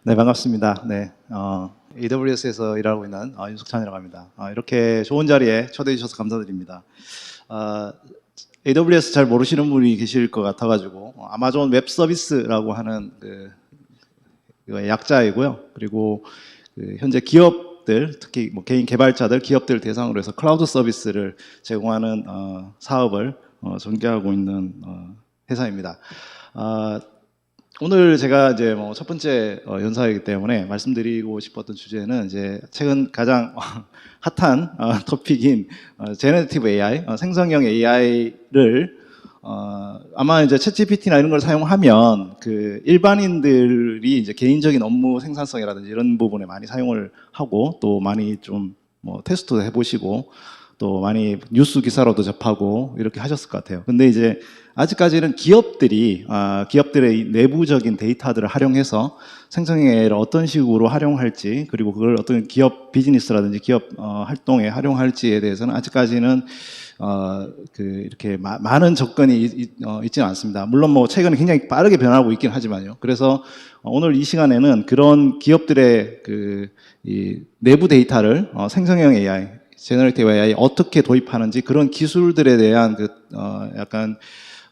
네, 반갑습니다. 네, AWS에서 일하고 있는 윤석찬이라고 합니다. 이렇게 좋은 자리에 초대해 주셔서 감사드립니다. AWS 잘 모르시는 분이 계실 것 같아가지고 아마존 웹 서비스라고 하는 그 약자이고요. 그리고 현재 기업들, 특히 뭐 개인 개발자들, 기업들 대상으로 해서 클라우드 서비스를 제공하는 사업을 전개하고 있는 회사입니다. 오늘 제가 이제 뭐 첫 번째 연사이기 때문에 말씀드리고 싶었던 주제는 이제 최근 가장 핫한 토픽인 제너티브 AI, 생성형 AI를 아마 이제 챗GPT나 이런 걸 사용하면 그 일반인들이 이제 개인적인 업무 생산성이라든지 이런 부분에 많이 사용을 하고 또 많이 좀 뭐 테스트도 해보시고 또 많이 뉴스 기사로도 접하고 이렇게 하셨을 것 같아요. 근데 이제 아직까지는 기업들의 내부적인 데이터들을 활용해서 생성형 AI를 어떤 식으로 활용할지, 그리고 그걸 어떤 기업 비즈니스라든지 기업 활동에 활용할지에 대해서는 아직까지는 이렇게 많은 접근이 있지는 않습니다. 물론 뭐 최근에 굉장히 빠르게 변하고 있긴 하지만요. 그래서 오늘 이 시간에는 그런 기업들의 이 내부 데이터를 생성형 AI, 제너레이티브 AI 어떻게 도입하는지 그런 기술들에 대한 약간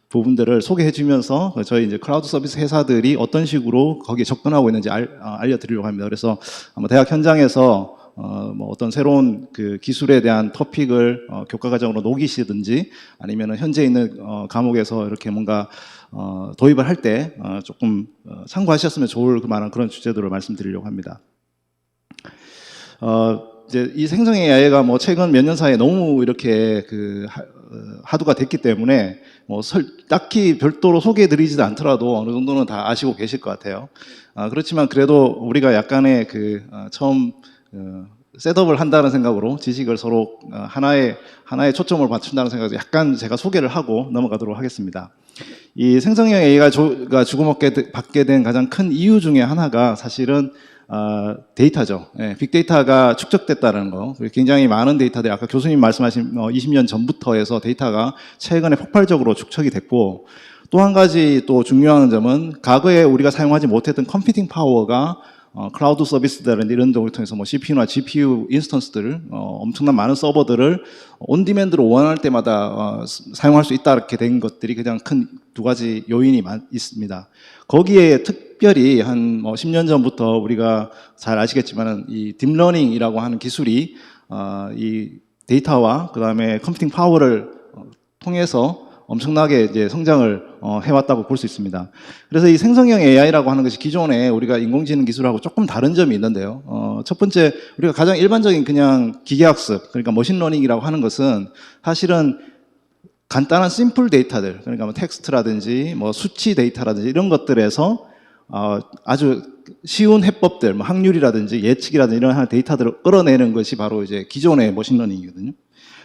부분들을 소개해 주면서 저희 이제 클라우드 서비스 회사들이 어떤 식으로 거기에 접근하고 있는지 알려드리려고 합니다. 그래서 아마 대학 현장에서 뭐 어떤 새로운 그 기술에 대한 토픽을 교과 과정으로 녹이시든지 아니면은 현재 있는 과목에서 이렇게 뭔가 도입을 할 때 조금 참고하셨으면 좋을 만한 그런 주제들을 말씀드리려고 합니다. 이제 이 생성 AI가 뭐 최근 몇 년 사이에 너무 이렇게 하도가 됐기 때문에 뭐 딱히 별도로 소개해드리지도 않더라도 어느 정도는 다 아시고 계실 것 같아요. 그렇지만 그래도 우리가 약간의 처음 셋업을 한다는 생각으로 지식을 서로 하나의 초점을 맞춘다는 생각으로 약간 제가 소개를 하고 넘어가도록 하겠습니다. 이 생성형 AI가 주고받게 받게 된 가장 큰 이유 중에 하나가 사실은 데이터죠. 빅데이터가 축적됐다는 거. 굉장히 많은 데이터들이 아까 교수님 말씀하신 20년 전부터 해서 데이터가 최근에 폭발적으로 축적이 됐고, 또 한 가지 또 중요한 점은 과거에 우리가 사용하지 못했던 컴퓨팅 파워가 클라우드 서비스들은 이런 쪽을 통해서 뭐 CPU나 GPU 인스턴스들을 엄청난 많은 서버들을 온디맨드로 원할 때마다 사용할 수 있다 이렇게 된 것들이 가장 큰 두 가지 요인이 있습니다. 거기에 특별히 한 10년 전부터 우리가 잘 아시겠지만은 이 딥러닝이라고 하는 기술이 이 데이터와 그 다음에 컴퓨팅 파워를 통해서 엄청나게 이제 성장을 해왔다고 볼 수 있습니다. 그래서 이 생성형 AI라고 하는 것이 기존에 우리가 인공지능 기술하고 조금 다른 점이 있는데요. 첫 번째, 우리가 가장 일반적인 그냥 기계학습, 그러니까 머신러닝이라고 하는 것은 사실은 간단한 심플 데이터들, 그러니까 뭐 텍스트라든지 뭐 수치 데이터라든지 이런 것들에서 아주 쉬운 해법들, 뭐 확률이라든지 예측이라든지 이런 데이터들을 끌어내는 것이 바로 이제 기존의 머신러닝이거든요.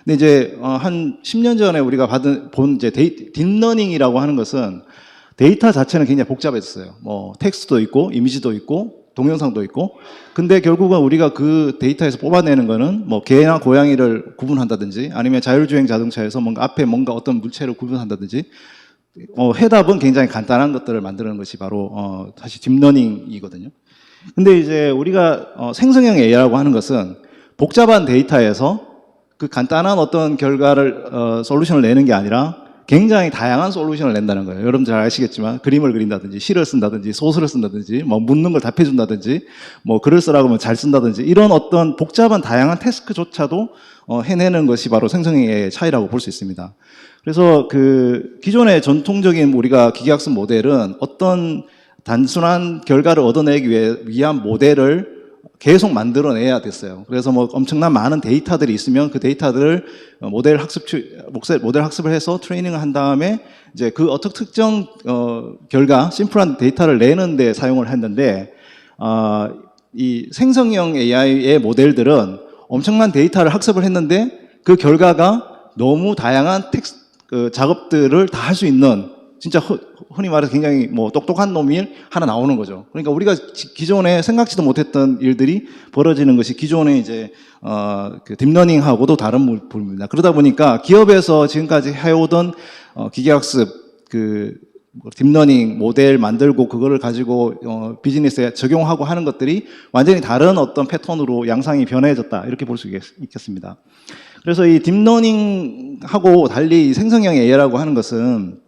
근데 이제 한 10년 전에 우리가 본 이제 딥러닝이라고 하는 것은 데이터 자체는 굉장히 복잡했어요. 뭐 텍스트도 있고 이미지도 있고 동영상도 있고. 근데 결국은 우리가 그 데이터에서 뽑아내는 거는 뭐 개나 고양이를 구분한다든지 아니면 자율주행 자동차에서 뭔가 앞에 뭔가 어떤 물체를 구분한다든지 해답은 굉장히 간단한 것들을 만드는 것이 바로 사실 딥러닝이거든요. 근데 이제 우리가 생성형 AI라고 하는 것은 복잡한 데이터에서 그 간단한 어떤 결과를 솔루션을 내는 게 아니라 굉장히 다양한 솔루션을 낸다는 거예요. 여러분 잘 아시겠지만 그림을 그린다든지 시를 쓴다든지 소설을 쓴다든지 뭐 묻는 걸 답해준다든지 뭐 글을 쓰라고 하면 잘 쓴다든지 이런 어떤 복잡한 다양한 태스크조차도 해내는 것이 바로 생성형 AI의 차이라고 볼 수 있습니다. 그래서 기존의 전통적인 우리가 기계학습 모델은 어떤 단순한 결과를 얻어내기 위한 모델을 계속 만들어내야 됐어요. 그래서 뭐 엄청난 많은 데이터들이 있으면 그 데이터들을 모델 학습을 해서 트레이닝을 한 다음에 이제 그 어떤 특정 결과, 심플한 데이터를 내는데 사용을 했는데 이 생성형 AI의 모델들은 엄청난 데이터를 학습을 했는데 그 결과가 너무 다양한 작업들을 다 할 수 있는 진짜 흔히 말해서 굉장히 뭐 똑똑한 놈이 하나 나오는 거죠. 그러니까 우리가 기존에 생각지도 못했던 일들이 벌어지는 것이 기존에 이제 딥러닝하고도 다른 부분입니다. 그러다 보니까 기업에서 지금까지 해오던 기계학습 딥러닝 모델 만들고 그거를 가지고 비즈니스에 적용하고 하는 것들이 완전히 다른 어떤 패턴으로 양상이 변해졌다 이렇게 볼 수 있겠습니다. 그래서 이 딥러닝하고 달리 이 생성형 AI라고 하는 것은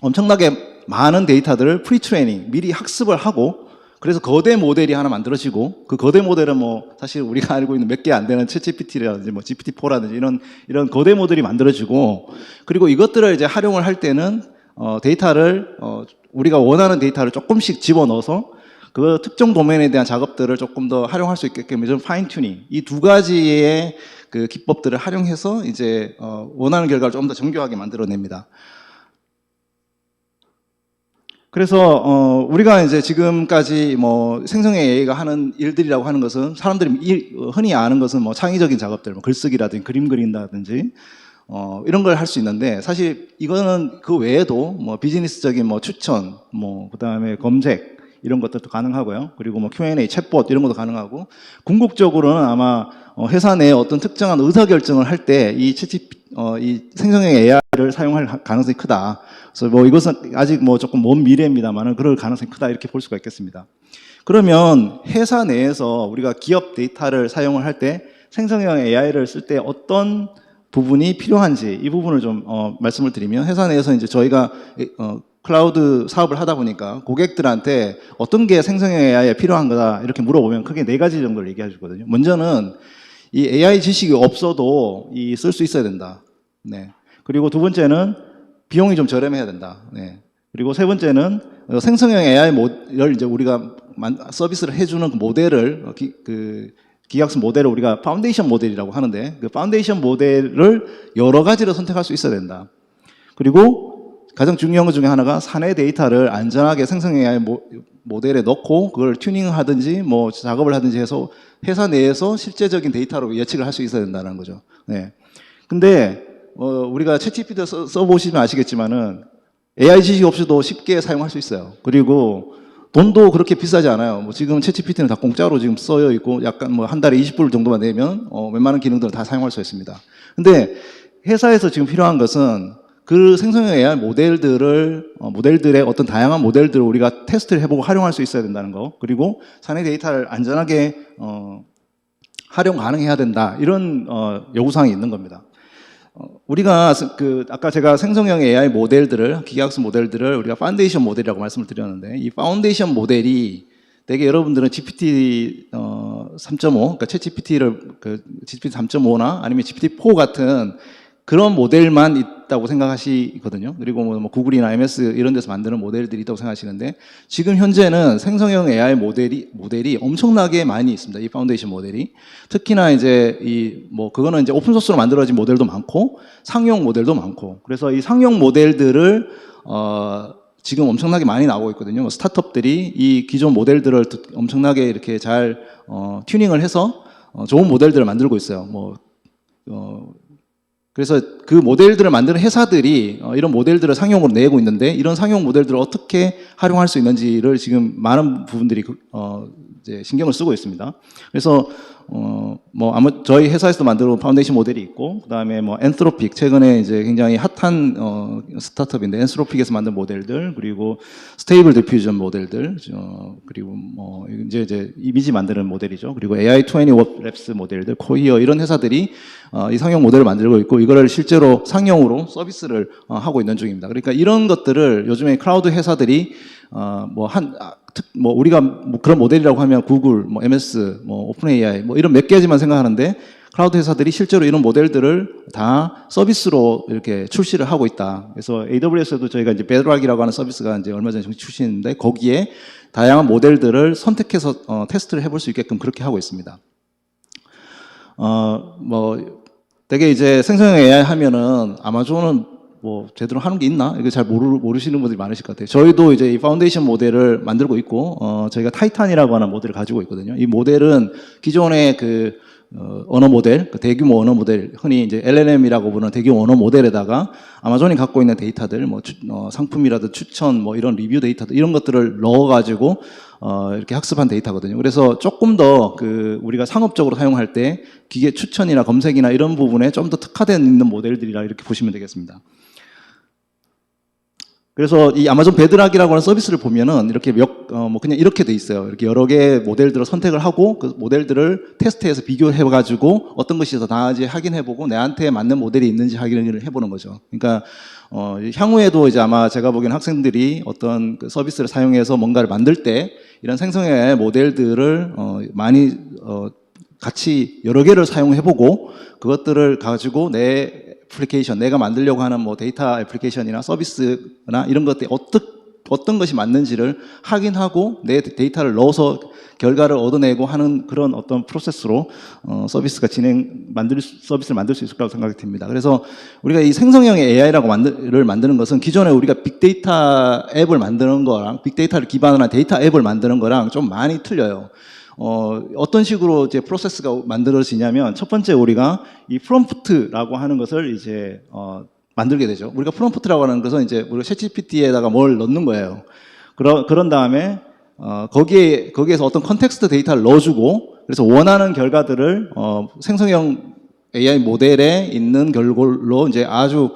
엄청나게 많은 데이터들을 프리트레이닝 미리 학습을 하고 그래서 거대 모델이 하나 만들어지고 그 거대 모델은 뭐 사실 우리가 알고 있는 몇 개 안 되는 챗GPT라든지 뭐 GPT-4라든지 이런 거대 모델이 만들어지고 그리고 이것들을 이제 활용을 할 때는 데이터를 우리가 원하는 데이터를 조금씩 집어넣어서 그 특정 도메인에 대한 작업들을 조금 더 활용할 수 있게끔 좀 파인 튜닝 이 두 가지의 그 기법들을 활용해서 이제 원하는 결과를 좀 더 정교하게 만들어냅니다. 그래서 우리가 이제 지금까지 뭐 생성형 AI가 하는 일들이라고 하는 것은 사람들이 흔히 아는 것은 뭐 창의적인 작업들, 뭐 글쓰기라든지 그림 그린다든지 이런 걸 할 수 있는데 사실 이거는 그 외에도 뭐 비즈니스적인 뭐 추천, 뭐 그다음에 검색 이런 것들도 가능하고요. 그리고 뭐 Q&A, 챗봇 이런 것도 가능하고 궁극적으로는 아마 회사 내에 어떤 특정한 의사결정을 할 때 이 이 생성형 AI를 사용할 가능성이 크다. 그래서 뭐 이것은 아직 뭐 조금 먼 미래입니다만은 그럴 가능성이 크다 이렇게 볼 수가 있겠습니다. 그러면 회사 내에서 우리가 기업 데이터를 사용을 할 때 생성형 AI를 쓸 때 어떤 부분이 필요한지 이 부분을 좀 말씀을 드리면 회사 내에서 이제 저희가 클라우드 사업을 하다 보니까 고객들한테 어떤 게 생성형 AI에 필요한 거다 이렇게 물어보면 크게 네 가지 정도를 얘기해 주거든요. 먼저는 이 AI 지식이 없어도 쓸 수 있어야 된다. 네. 그리고 두 번째는 비용이 좀 저렴해야 된다. 네. 그리고 세 번째는 생성형 AI를 이제 우리가 서비스를 해주는 그 모델을 기계학습 모델을 우리가 파운데이션 모델이라고 하는데 그 파운데이션 모델을 여러 가지로 선택할 수 있어야 된다. 그리고 가장 중요한 것 중에 하나가 사내 데이터를 안전하게 생성형 AI 모델에 넣고 그걸 튜닝하든지 뭐 작업을 하든지 해서 회사 내에서 실제적인 데이터로 예측을 할 수 있어야 된다는 거죠. 네. 근데 우리가 챗GPT 써보시면 아시겠지만은 AI 지식 없이도 쉽게 사용할 수 있어요. 그리고 돈도 그렇게 비싸지 않아요. 뭐 지금 챗GPT는 다 공짜로 지금 써여 있고 약간 뭐 한 달에 20불 정도만 내면 웬만한 기능들을 다 사용할 수 있습니다. 근데 회사에서 지금 필요한 것은 그 생성형 AI 모델들의 어떤 다양한 모델들을 우리가 테스트를 해보고 활용할 수 있어야 된다는 거. 그리고 사내 데이터를 안전하게 활용 가능해야 된다. 이런 요구사항이 있는 겁니다. 우리가 아까 제가 생성형 AI 모델들을 기계학습 모델들을 우리가 파운데이션 모델이라고 말씀을 드렸는데 이 파운데이션 모델이 되게 여러분들은 GPT 3.5 그러니까 챗 GPT를 GPT 3.5나 아니면 GPT-4 같은 그런 모델만 있다고 생각하시거든요. 그리고 뭐 구글이나 MS 이런 데서 만드는 모델들이 있다고 생각하시는데 지금 현재는 생성형 AI 모델이 엄청나게 많이 있습니다. 이 파운데이션 모델이 특히나 이제 그거는 이제 오픈 소스로 만들어진 모델도 많고 상용 모델도 많고 그래서 이 상용 모델들을 지금 엄청나게 많이 나오고 있거든요. 스타트업들이 이 기존 모델들을 엄청나게 이렇게 잘 튜닝을 해서 좋은 모델들을 만들고 있어요. 그래서 그 모델들을 만드는 회사들이 이런 모델들을 상용으로 내고 있는데 이런 상용 모델들을 어떻게 활용할 수 있는지를 지금 많은 부분들이 이제 신경을 쓰고 있습니다. 그래서 아마 저희 회사에서도 만들어 파운데이션 모델이 있고 그다음에 엔트로픽 최근에 이제 굉장히 핫한 스타트업인데 엔트로픽에서 만든 모델들 그리고 스테이블 디퓨전 모델들 그리고 이제 이미지 만드는 모델이죠. 그리고 AI20 랩스 모델들 코이어 이런 회사들이 이 상용 모델을 만들고 있고 이거를 실제로 상용으로 서비스를 하고 있는 중입니다. 그러니까 이런 것들을 요즘에 클라우드 회사들이 우리가 그런 모델이라고 하면 구글, MS, 오픈 AI 이런 몇 가지만 생각하는데 클라우드 회사들이 실제로 이런 모델들을 다 서비스로 이렇게 출시를 하고 있다. 그래서 AWS에도 저희가 이제 베드락이라고 하는 서비스가 이제 얼마 전에 출시했는데 거기에 다양한 모델들을 선택해서 테스트를 해볼 수 있게끔 그렇게 하고 있습니다. 되게 이제 생성형 AI 하면은 아마존은 제대로 하는 게 있나? 이거 잘 모르시는 분들이 많으실 것 같아요. 저희도 이제 이 파운데이션 모델을 만들고 있고, 저희가 타이탄이라고 하는 모델을 가지고 있거든요. 이 모델은 기존의 언어 모델, 대규모 언어 모델, 흔히 이제 LLM이라고 부르는 대규모 언어 모델에다가 아마존이 갖고 있는 데이터들, 상품이라든 추천, 이런 리뷰 데이터들, 이런 것들을 넣어가지고, 이렇게 학습한 데이터거든요. 그래서 조금 더 우리가 상업적으로 사용할 때 기계 추천이나 검색이나 이런 부분에 좀 더 특화되어 있는 모델들이라 이렇게 보시면 되겠습니다. 그래서 이 아마존 베드락이라고 하는 서비스를 보면은 이렇게 뭐 그냥 이렇게 돼 있어요. 이렇게 여러 개의 모델들을 선택을 하고 그 모델들을 테스트해서 비교해가지고 어떤 것이 더 나은지 확인해보고 내한테 맞는 모델이 있는지 확인을 해보는 거죠. 그러니까 향후에도 이제 아마 제가 보기엔 학생들이 어떤 그 서비스를 사용해서 뭔가를 만들 때 이런 생성의 모델들을 많이 같이 여러 개를 사용해보고 그것들을 가지고 내 애플리케이션, 내가 만들려고 하는 뭐 데이터 애플리케이션이나 서비스나 이런 것들이 어떤 것이 맞는지를 확인하고 내 데이터를 넣어서 결과를 얻어내고 하는 그런 어떤 프로세스로 서비스를 만들 수 있을 거라고 생각이 듭니다. 그래서 우리가 이 생성형 AI라고 만드는 것은 기존에 우리가 빅데이터 앱을 만드는 거랑 빅데이터를 기반으로 한 데이터 앱을 만드는 거랑 좀 많이 틀려요. 어떤 식으로 이제 프로세스가 만들어지냐면 첫 번째 우리가 이 프롬프트라고 하는 것을 이제 만들게 되죠. 우리가 프롬프트라고 하는 것은 이제 우리가 챗GPT에다가 뭘 넣는 거예요. 그런 다음에 거기에서 어떤 컨텍스트 데이터를 넣어주고 그래서 원하는 결과들을 생성형 AI 모델에 있는 결과로 이제 아주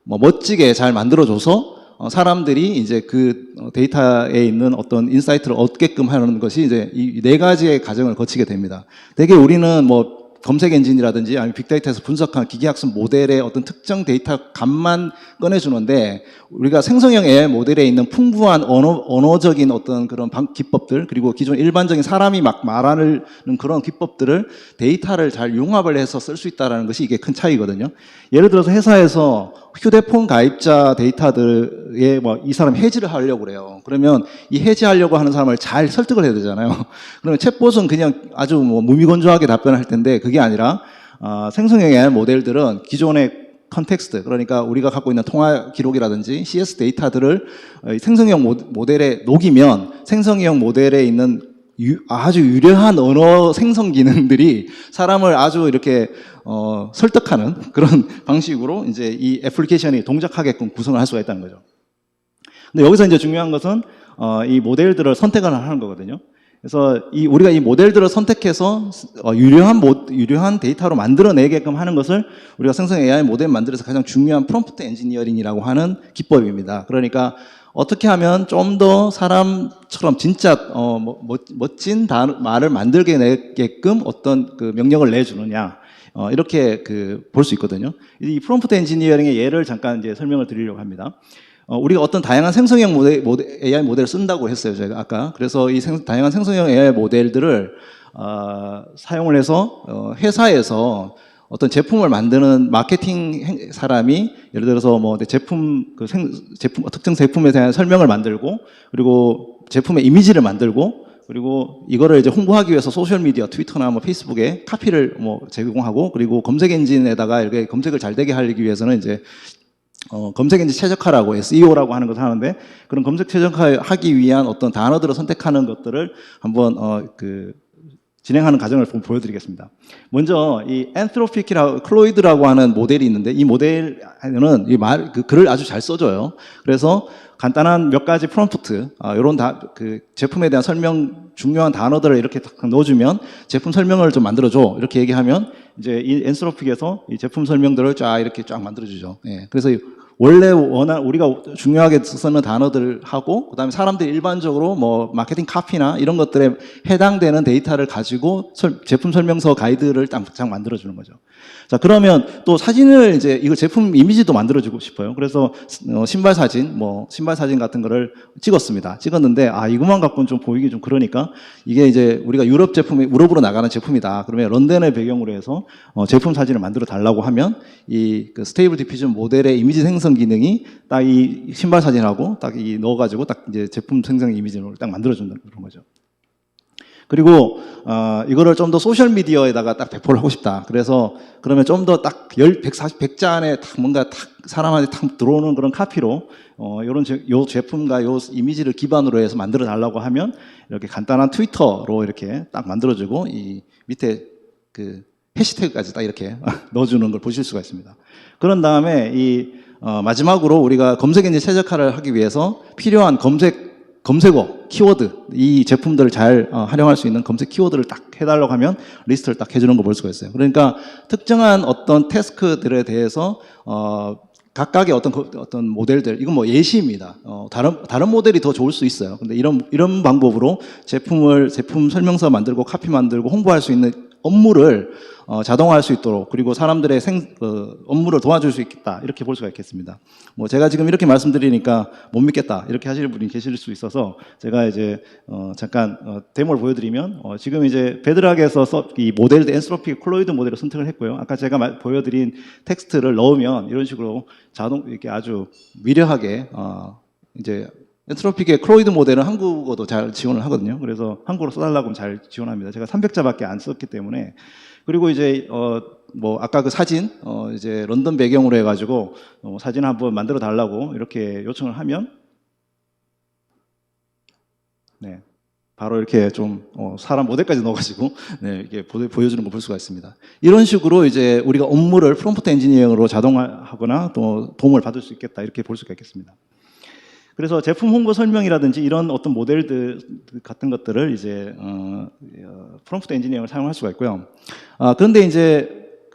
뭐 멋지게 잘 만들어줘서 사람들이 이제 그 데이터에 있는 어떤 인사이트를 얻게끔 하는 것이 이제 이 네 가지의 과정을 거치게 됩니다. 대개 우리는 뭐 검색 엔진이라든지 아니면 빅데이터에서 분석한 기계학습 모델의 어떤 특정 데이터 값만 꺼내주는데 우리가 생성형 AI 모델에 있는 풍부한 언어적인 어떤 그런 기법들 그리고 기존 일반적인 사람이 막 말하는 그런 기법들을 데이터를 잘 융합을 해서 쓸 수 있다는 것이 이게 큰 차이거든요. 예를 들어서 회사에서 휴대폰 가입자 데이터들에 뭐 이 사람 해지를 하려고 그래요. 그러면 이 해지하려고 하는 사람을 잘 설득을 해야 되잖아요. 그러면 챗봇은 그냥 아주 뭐 무미건조하게 답변을 할 텐데 그게 아니라 생성형 AI 모델들은 기존의 컨텍스트 그러니까 우리가 갖고 있는 통화 기록이라든지 CS 데이터들을 생성형 모델에 녹이면 생성형 모델에 있는 아주 유려한 언어 생성 기능들이 사람을 아주 이렇게 설득하는 그런 방식으로 이제 이 애플리케이션이 동작하게끔 구성을 할 수가 있다는 거죠. 근데 여기서 이제 중요한 것은 이 모델들을 선택을 하는 거거든요. 그래서 우리가 이 모델들을 선택해서 유려한 데이터로 만들어내게끔 하는 것을 우리가 생성 AI 모델 만들어서 가장 중요한 프롬프트 엔지니어링이라고 하는 기법입니다. 그러니까 어떻게 하면 좀 더 사람처럼 진짜 멋진 말을 만들게 내게끔 어떤 그 명령을 내주느냐 이렇게 볼 수 있거든요. 이 프롬프트 엔지니어링의 예를 잠깐 이제 설명을 드리려고 합니다. 우리가 어떤 다양한 생성형 AI 모델을 쓴다고 했어요, 제가 아까. 그래서 이 다양한 생성형 AI 모델들을 사용을 해서 회사에서 어떤 제품을 만드는 마케팅 사람이 예를 들어서 뭐 특정 제품에 대한 설명을 만들고 그리고 제품의 이미지를 만들고 그리고 이거를 이제 홍보하기 위해서 소셜 미디어, 트위터나 뭐 페이스북에 카피를 뭐 제공하고 그리고 검색 엔진에다가 이렇게 검색을 잘 되게 하기 위해서는 이제 검색 엔진 최적화라고 SEO라고 하는 것을 하는데 그런 검색 최적화하기 위한 어떤 단어들을 선택하는 것들을 한번 진행하는 과정을 보여드리겠습니다. 먼저 이 엔트로픽이라고 클로이드라고 하는 모델이 있는데 이 모델은 글을 아주 잘 써줘요. 그래서 간단한 몇 가지 프롬프트 이런 제품에 대한 설명 중요한 단어들을 이렇게 딱 넣어주면 제품 설명을 좀 만들어줘 이렇게 얘기하면 이제 이 엔트로픽에서 이 제품 설명들을 쫙 이렇게 쫙 만들어주죠. 예, 그래서 원래 우리가 중요하게 쓰는 단어들을 하고 그다음에 사람들이 일반적으로 뭐 마케팅 카피나 이런 것들에 해당되는 데이터를 가지고 제품 설명서 가이드를 딱 만들어주는 거죠. 자, 그러면 또 사진을 이제 이거 제품 이미지도 만들어주고 싶어요. 그래서 신발 사진 같은 거를 찍었는데 이것만 갖고는 좀 보이기 좀 그러니까 이게 이제 우리가 유럽으로 나가는 제품이다. 그러면 런던을 배경으로 해서 제품 사진을 만들어 달라고 하면 그 스테이블 디퓨전 모델의 이미지 생성 기능이 딱 이 신발 사진하고 딱 넣어가지고 딱 이제 제품 생성 이미지로 딱 만들어준다는 그런 거죠. 그리고 이거를 좀 더 소셜 미디어에다가 딱 배포를 하고 싶다. 그래서 그러면 좀 더 딱 100자 안에 딱 뭔가 딱 사람한테 딱 들어오는 그런 카피로 요 제품과 요 이미지를 기반으로 해서 만들어 달라고 하면 이렇게 간단한 트위터로 이렇게 딱 만들어주고 이 밑에 그 해시태그까지 딱 이렇게 넣어주는 걸 보실 수가 있습니다. 그런 다음에 마지막으로 우리가 검색 엔진 최적화를 하기 위해서 필요한 검색어, 키워드, 이 제품들을 잘 활용할 수 있는 검색 키워드를 딱 해달라고 하면 리스트를 딱 해주는 거 볼 수가 있어요. 그러니까 특정한 어떤 태스크들에 대해서 각각의 어떤 모델들, 이건 뭐 예시입니다. 다른 모델이 더 좋을 수 있어요. 근데 이런 방법으로 제품 설명서 만들고 카피 만들고 홍보할 수 있는 업무를 자동화할 수 있도록, 그리고 사람들의 업무를 도와줄 수 있겠다, 이렇게 볼 수가 있겠습니다. 뭐 제가 지금 이렇게 말씀드리니까 못 믿겠다 이렇게 하시는 분이 계실 수 있어서 제가 이제 잠깐 데모를 보여드리면, 지금 이제 베드락에서 이 모델 엔트로피 콜로이드 모델을 선택을 했고요. 아까 제가 보여드린 텍스트를 넣으면 이런 식으로 이렇게 아주 미려하게 이제 엔트로픽의 클로이드 모델은 한국어도 잘 지원을 하거든요. 그래서 한국어로 써달라고 하면 잘 지원합니다. 제가 300자밖에 안 썼기 때문에. 그리고 이제 뭐 아까 그 사진 이제 런던 배경으로 해가지고 사진 한번 만들어 달라고 이렇게 요청을 하면, 네, 바로 이렇게 좀 사람 모델까지 넣어가지고 네, 이게 보여주는 거 볼 수가 있습니다. 이런 식으로 이제 우리가 업무를 프롬프트 엔지니어링으로 자동화하거나 또 도움을 받을 수 있겠다, 이렇게 볼 수가 있겠습니다. 그래서 제품 홍보 설명이라든지 이런 어떤 모델들 같은 것들을 이제 프롬프트 엔지니어링을 사용할 수가 있고요. 그런데 이제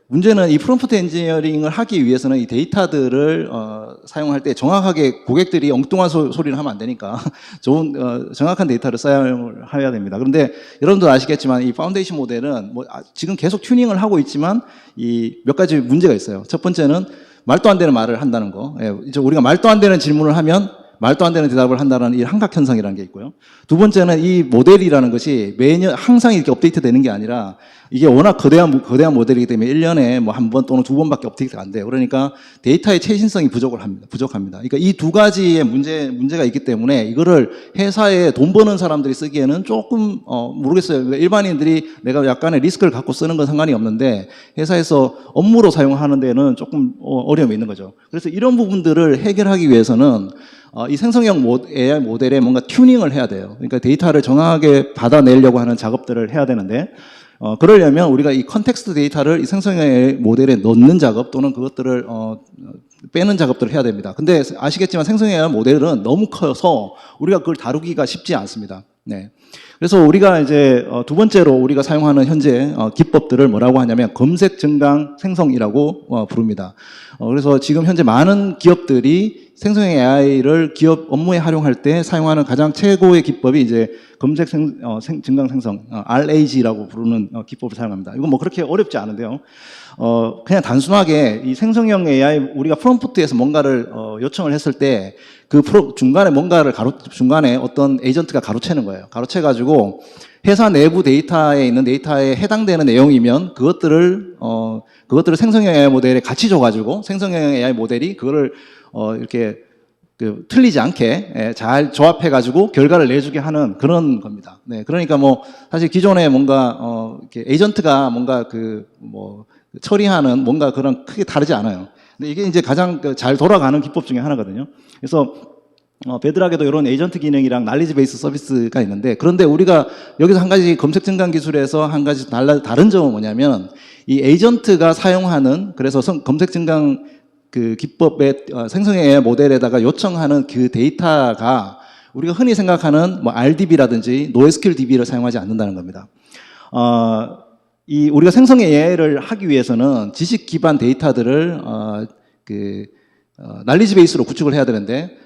문제는 이 프롬프트 엔지니어링을 하기 위해서는 이 데이터들을 사용할 때 정확하게, 고객들이 엉뚱한 소리를 하면 안 되니까 좋은 정확한 데이터를 사용을 해야 됩니다. 그런데 여러분도 아시겠지만 이 파운데이션 모델은 뭐 지금 계속 튜닝을 하고 있지만 이 몇 가지 문제가 있어요. 첫 번째는 말도 안 되는 말을 한다는 거. 이제 우리가 말도 안 되는 질문을 하면 말도 안 되는 대답을 한다는 이 함각현상이라는 게 있고요. 두 번째는 이 모델이라는 것이 매년 항상 이렇게 업데이트 되는 게 아니라, 이게 워낙 거대한 모델이기 때문에 1년에 뭐 한 번 또는 두 번밖에 업데이트가 안 돼요. 그러니까 데이터의 최신성이 부족합니다. 그러니까 이 두 가지의 문제가 있기 때문에 이거를 회사에 돈 버는 사람들이 쓰기에는 조금 모르겠어요. 일반인들이 내가 약간의 리스크를 갖고 쓰는 건 상관이 없는데 회사에서 업무로 사용하는 데는 조금 어려움이 있는 거죠. 그래서 이런 부분들을 해결하기 위해서는 이 생성형 AI 모델에 뭔가 튜닝을 해야 돼요. 그러니까 데이터를 정확하게 받아내려고 하는 작업들을 해야 되는데, 그러려면 우리가 이 컨텍스트 데이터를 이 생성형 AI 모델에 넣는 작업 또는 그것들을 빼는 작업들을 해야 됩니다. 근데 아시겠지만 생성형 AI 모델은 너무 커서 우리가 그걸 다루기가 쉽지 않습니다. 네. 그래서 우리가 이제 두 번째로 우리가 사용하는 현재 기법들을 뭐라고 하냐면 검색, 증강, 생성이라고 부릅니다. 그래서 지금 현재 많은 기업들이 생성형 AI를 기업 업무에 활용할 때 사용하는 가장 최고의 기법이 이제 검색, 증강, 생성, RAG라고 부르는 기법을 사용합니다. 이건 뭐 그렇게 어렵지 않은데요. 그냥 단순하게 이 생성형 AI, 우리가 프롬프트에서 뭔가를 요청을 했을 때 그 중간에 중간에 어떤 에이전트가 가로채는 거예요. 가로채가지고 회사 내부 데이터에 있는 데이터에 해당되는 내용이면 그것들을 생성형 AI 모델에 같이 줘가지고 생성형 AI 모델이 그거를 이렇게 틀리지 않게 잘 조합해가지고 결과를 내주게 하는 그런 겁니다. 네, 그러니까 뭐 사실 기존에 뭔가 이렇게 에이전트가 뭔가 처리하는 뭔가 그런 크게 다르지 않아요. 근데 이게 이제 가장 잘 돌아가는 기법 중에 하나거든요. 그래서 베드락에도 이런 에이전트 기능이랑 날리지 베이스 서비스가 있는데, 그런데 우리가 여기서 한 가지 검색 증강 기술에서 한 가지 다른 점은 뭐냐면, 이 에이전트가 사용하는, 그래서 검색 증강 그 기법의 생성형 AI 모델에다가 요청하는 그 데이터가 우리가 흔히 생각하는 뭐 RDB라든지 NoSQL DB를 사용하지 않는다는 겁니다. 우리가 생성형 AI를 하기 위해서는 지식 기반 데이터들을 날리지 베이스로 구축을 해야 되는데,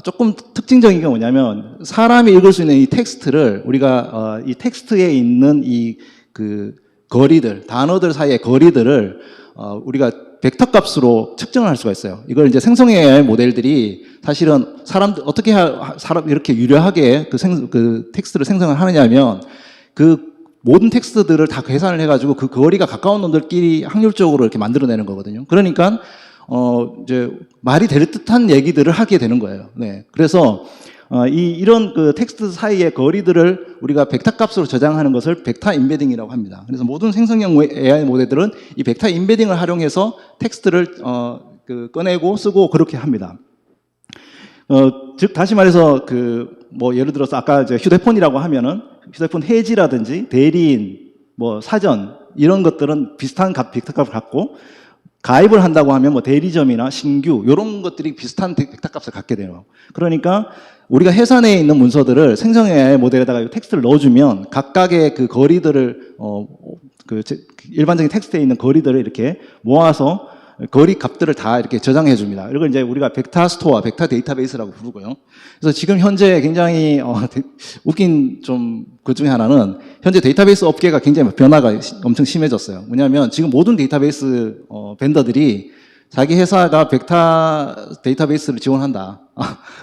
조금 특징적인 게 뭐냐면, 사람이 읽을 수 있는 이 텍스트를 우리가 이 텍스트에 있는 이 거리들, 단어들 사이의 거리들을 우리가 벡터 값으로 측정을 할 수가 있어요. 이걸 이제 생성형 AI 모델들이 사실은 어떻게 이렇게 유려하게 그 텍스트를 생성을 하느냐면, 그 모든 텍스트들을 다 계산을 해가지고 그 거리가 가까운 놈들끼리 확률적으로 이렇게 만들어내는 거거든요. 그러니까 이제 말이 될 듯한 얘기들을 하게 되는 거예요. 네. 그래서 이런 그 텍스트 사이의 거리들을 우리가 벡터 값으로 저장하는 것을 벡터 임베딩이라고 합니다. 그래서 모든 생성형 AI 모델들은 이 벡터 임베딩을 활용해서 텍스트를 꺼내고 쓰고 그렇게 합니다. 즉 다시 말해서 뭐 예를 들어서 아까 이제 휴대폰이라고 하면은 휴대폰 해지라든지 대리인, 뭐 사전 이런 것들은 비슷한 벡터 값을 갖고, 가입을 한다고 하면 뭐 대리점이나 신규 이런 것들이 비슷한 벡터 값을 갖게 돼요. 그러니까 우리가 회사 내에 있는 문서들을 생성형 AI 모델에다가 텍스트를 넣어주면 각각의 그 거리들을 일반적인 텍스트에 있는 거리들을 이렇게 모아서 거리 값들을 다 이렇게 저장해 줍니다. 이걸 이제 우리가 벡터 스토어, 벡터 데이터베이스라고 부르고요. 그래서 지금 현재 굉장히 웃긴 좀 그 중에 하나는 현재 데이터베이스 업계가 굉장히 변화가 엄청 심해졌어요. 뭐냐면 지금 모든 데이터베이스 벤더들이 자기 회사가 벡터 데이터베이스를 지원한다.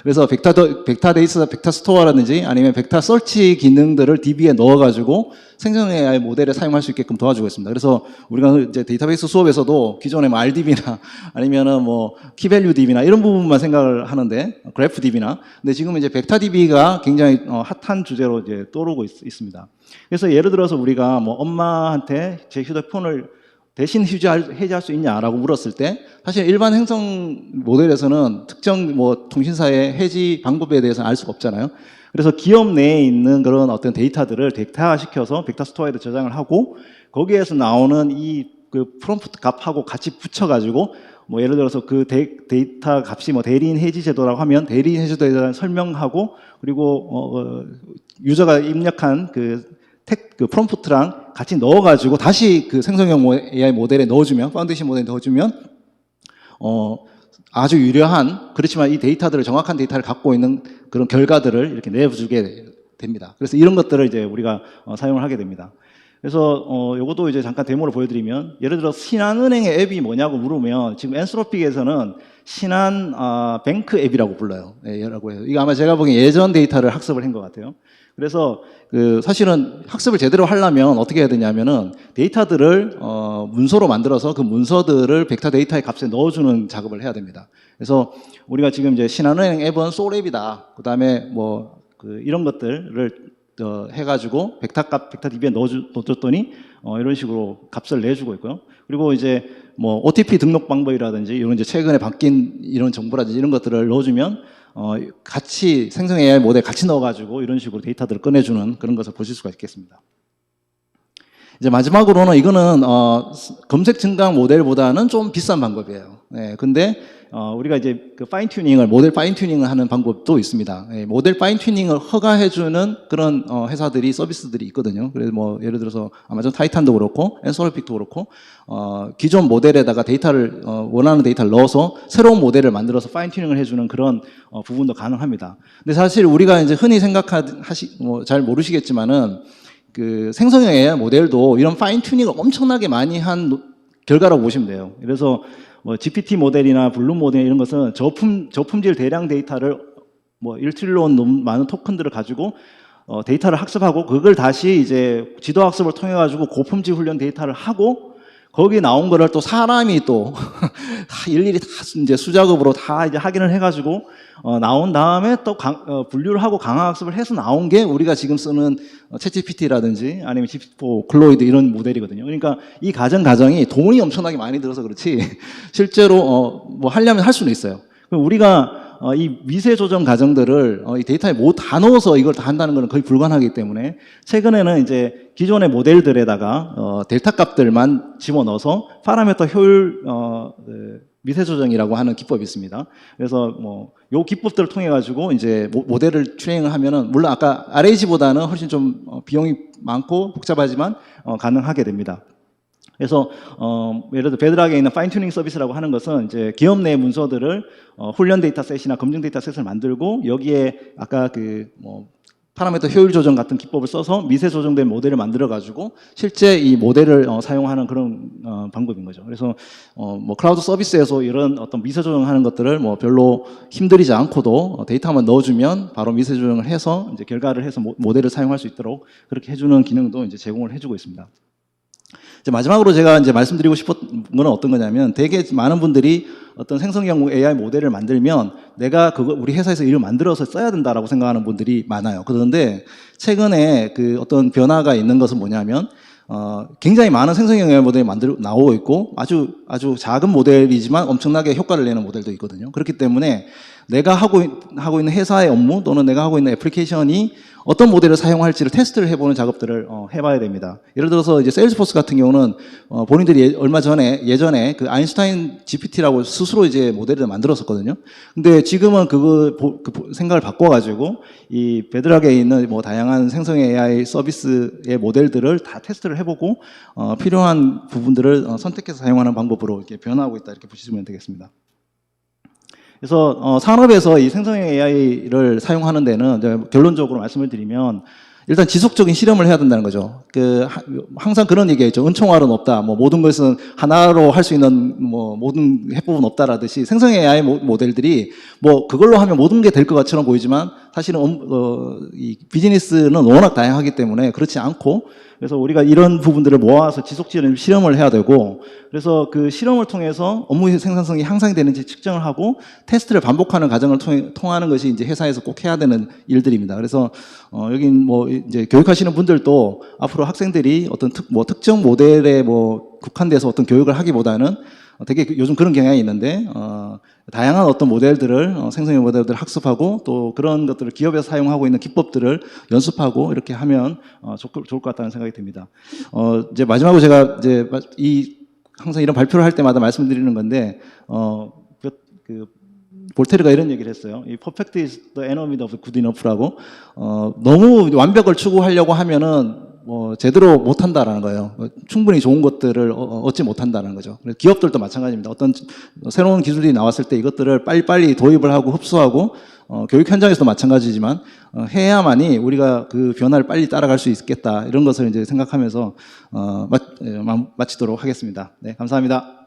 그래서 벡터 데이터, 벡터 스토어라든지 아니면 벡터 서치 기능들을 DB에 넣어가지고 생성 AI 모델에 사용할 수 있게끔 도와주고 있습니다. 그래서 우리가 이제 데이터베이스 수업에서도 기존의 뭐 RDB나 아니면은 뭐 키밸류 DB나 이런 부분만 생각을 하는데 그래프 DB나 근데 지금 이제 벡터 DB가 굉장히 핫한 주제로 이제 떠오르고 있습니다. 그래서 예를 들어서 우리가 뭐 엄마한테 제 휴대폰을 대신 해지할 수 있냐라고 물었을 때 사실 일반 행성 모델에서는 특정 뭐 통신사의 해지 방법에 대해서는 알 수가 없잖아요. 그래서 기업 내에 있는 그런 어떤 데이터들을 덱타화시켜서 벡터 스토어에도 저장을 하고 거기에서 나오는 이 그 프롬프트 값하고 같이 붙여가지고 뭐 예를 들어서 그 데이터 값이 뭐 대리인 해지 제도라고 하면 대리인 해지 제도에 대한 설명하고 그리고 유저가 입력한 그 프롬프트랑 같이 넣어가지고 다시 그 생성형 AI 모델에 넣어주면, 파운데이션 모델에 넣어주면, 아주 유려한, 그렇지만 이 데이터들을, 정확한 데이터를 갖고 있는 그런 결과들을 이렇게 내주게 됩니다. 그래서 이런 것들을 이제 우리가 사용을 하게 됩니다. 그래서 요것도 이제 잠깐 데모를 보여드리면, 예를 들어 신한은행의 앱이 뭐냐고 물으면 지금 엔스로픽에서는 신한 뱅크 앱이라고 불러요. 예, 라고 해요. 이거 아마 제가 보기엔 예전 데이터를 학습을 한 것 같아요. 그래서 그 사실은 학습을 제대로 하려면 어떻게 해야 되냐면은 데이터들을 문서로 만들어서 그 문서들을 벡터 데이터의 값에 넣어주는 작업을 해야 됩니다. 그래서 우리가 지금 이제 신한은행 앱은 솔앱이다. 그다음에 뭐 그 이런 것들을 해가지고 벡터 DB에 넣어줬더니 이런 식으로 값을 내주고 있고요. 그리고 이제 뭐 OTP 등록 방법이라든지 이런 이제 최근에 바뀐 이런 정보라든지 이런 것들을 넣어주면 같이 생성 AI 모델 같이 넣어가지고 이런 식으로 데이터들을 꺼내주는 그런 것을 보실 수가 있겠습니다. 이제 마지막으로는 이거는 검색 증강 모델보다는 좀 비싼 방법이에요. 네, 근데 우리가 이제 그 파인 튜닝을 모델 파인 튜닝을 하는 방법도 있습니다. 네, 모델 파인 튜닝을 허가해주는 그런 회사들이 서비스들이 있거든요. 그래서 뭐 예를 들어서 아마존 타이탄도 그렇고 엔서로픽도 그렇고 기존 모델에다가 데이터를 원하는 데이터를 넣어서 새로운 모델을 만들어서 파인 튜닝을 해주는 그런 부분도 가능합니다. 근데 사실 우리가 이제 흔히 뭐 잘 모르시겠지만은 그 생성형 AI 모델도 이런 파인 튜닝을 엄청나게 많이 한 결과라고 보시면 돼요. 그래서 뭐 GPT 모델이나 블룸 모델 이런 것은 저품질 대량 데이터를 뭐 1트릴리온 많은 토큰들을 가지고 데이터를 학습하고 그걸 다시 이제 지도 학습을 통해 가지고 고품질 훈련 데이터를 하고 거기 나온 거를 또 사람이 또 일일이 다 이제 수작업으로 다 이제 확인을 해가지고 나온 다음에 또 분류를 하고 강화학습을 해서 나온 게 우리가 지금 쓰는 챗GPT라든지 아니면 GPT-4, 클로이드 이런 모델이거든요. 그러니까 이 과정이 돈이 엄청나게 많이 들어서 그렇지 실제로 뭐 하려면 할 수는 있어요. 그럼 우리가 이 미세 조정 과정들을 이 데이터에 뭐 다 넣어서 이걸 다 한다는 것은 거의 불가능하기 때문에 최근에는 이제 기존의 모델들에다가 델타 값들만 집어넣어서 파라미터 효율 미세 조정이라고 하는 기법이 있습니다. 그래서 뭐 요 기법들을 통해 가지고 이제 모델을 트레이닝을 하면은 물론 아까 RAG보다는 훨씬 좀 비용이 많고 복잡하지만 가능하게 됩니다. 그래서 예를 들어 베드락에 있는 파인 튜닝 서비스라고 하는 것은 이제 기업 내 문서들을 훈련 데이터셋이나 검증 데이터셋을 만들고 여기에 아까 그 뭐 파라미터 효율 조정 같은 기법을 써서 미세 조정된 모델을 만들어 가지고 실제 이 모델을 사용하는 그런 방법인 거죠. 그래서 뭐 클라우드 서비스에서 이런 어떤 미세 조정하는 것들을 뭐 별로 힘들이지 않고도 데이터만 넣어주면 바로 미세 조정을 해서 이제 결과를 해서 모델을 사용할 수 있도록 그렇게 해주는 기능도 이제 제공을 해주고 있습니다. 이제 마지막으로 제가 이제 말씀드리고 싶었던 건 어떤 거냐면 되게 많은 분들이 어떤 생성형 AI 모델을 만들면 내가 그거 우리 회사에서 이걸 만들어서 써야 된다라고 생각하는 분들이 많아요. 그런데 최근에 그 어떤 변화가 있는 것은 뭐냐면 굉장히 많은 생성형 AI 모델이 나오고 있고 아주 작은 모델이지만 엄청나게 효과를 내는 모델도 있거든요. 그렇기 때문에 내가 하고 있는 회사의 업무 또는 내가 하고 있는 애플리케이션이 어떤 모델을 사용할지를 테스트를 해보는 작업들을 해봐야 됩니다. 예를 들어서 이제 세일즈포스 같은 경우는 본인들이 얼마 전에 예전에 그 아인슈타인 GPT라고 스스로 이제 모델을 만들었었거든요. 근데 지금은 그 생각을 바꿔가지고 이 베드락에 있는 뭐 다양한 생성 AI 서비스의 모델들을 다 테스트를 해보고 필요한 부분들을 선택해서 사용하는 방법으로 이렇게 변화하고 있다 이렇게 보시면 되겠습니다. 그래서 산업에서 이 생성형 AI를 사용하는 데는 이제 결론적으로 말씀을 드리면 일단 지속적인 실험을 해야 된다는 거죠. 항상 그런 얘기했죠. 은총알은 없다. 뭐 모든 것은 하나로 할 수 있는 뭐 모든 해법은 없다라듯이 생성 AI 모델들이 뭐 그걸로 하면 모든 게 될 것 같처럼 보이지만 사실은 이 비즈니스는 워낙 다양하기 때문에 그렇지 않고 그래서 우리가 이런 부분들을 모아서 지속적인 실험을 해야 되고 그래서 그 실험을 통해서 업무 생산성이 향상이 되는지 측정을 하고 테스트를 반복하는 과정을 통하는 것이 이제 회사에서 꼭 해야 되는 일들입니다. 그래서 여긴 뭐 이제 교육하시는 분들도 앞으로 학생들이 어떤 특정 모델에 뭐 국한돼서 어떤 교육을 하기보다는 되게 요즘 그런 경향이 있는데 다양한 어떤 모델들을 생성형 모델들을 학습하고 또 그런 것들을 기업에서 사용하고 있는 기법들을 연습하고 이렇게 하면 좋을 것 같다는 생각이 듭니다. 이제 마지막으로 제가 이제 항상 이런 발표를 할 때마다 말씀드리는 건데 볼테르가 이런 얘기를 했어요. 이 perfect is the enemy of good enough라고 너무 완벽을 추구하려고 하면은 제대로 못한다라는 거예요. 충분히 좋은 것들을 얻지 못한다는 거죠. 그래서 기업들도 마찬가지입니다. 어떤 새로운 기술이 나왔을 때 이것들을 빨리빨리 도입을 하고 흡수하고 교육 현장에서도 마찬가지지만 해야만이 우리가 그 변화를 빨리 따라갈 수 있겠다 이런 것을 이제 생각하면서 마치도록 하겠습니다. 네, 감사합니다.